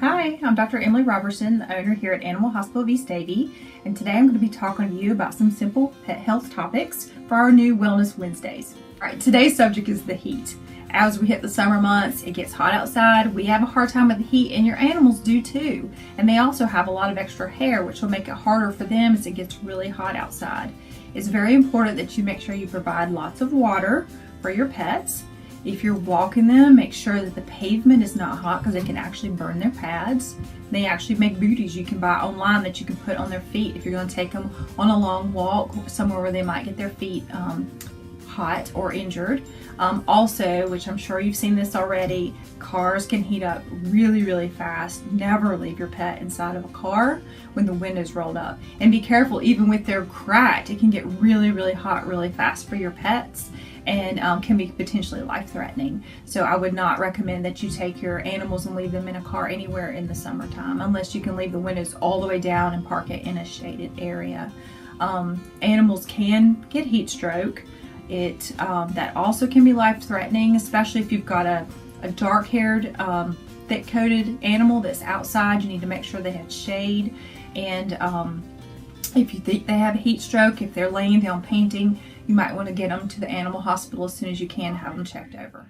Hi, I'm Dr. Emily Robertson, the owner here at Animal Hospital of East Davie, and today I'm going to be talking to you about some simple pet health topics for our new Wellness Wednesdays. All right, today's subject is the heat. As we hit the summer months, it gets hot outside, we have a hard time with the heat, and your animals do too. And they also have a lot of extra hair, which will make it harder for them as it gets really hot outside. It's very important that you make sure you provide lots of water for your pets. If you're walking them, make sure that the pavement is not hot because it can actually burn their pads. They actually make booties you can buy online that you can put on their feet if you're going to take them on a long walk somewhere where they might get their feet hot or injured. Also, which I'm sure you've seen this already, cars can heat up really fast. Never leave your pet inside of a car when the windows rolled up. And be careful, even with their cracked, it can get really hot really fast for your pets and can be potentially life-threatening. So I would not recommend that you take your animals and leave them in a car anywhere in the summertime unless you can leave the windows all the way down and park it in a shaded area. Animals can get heat stroke. That also can be life-threatening, especially if you've got a dark-haired, thick-coated animal that's outside. You need to make sure they have shade. And if you think they have a heat stroke, if they're laying down painting, you might want to get them to the animal hospital as soon as you can, have them checked over.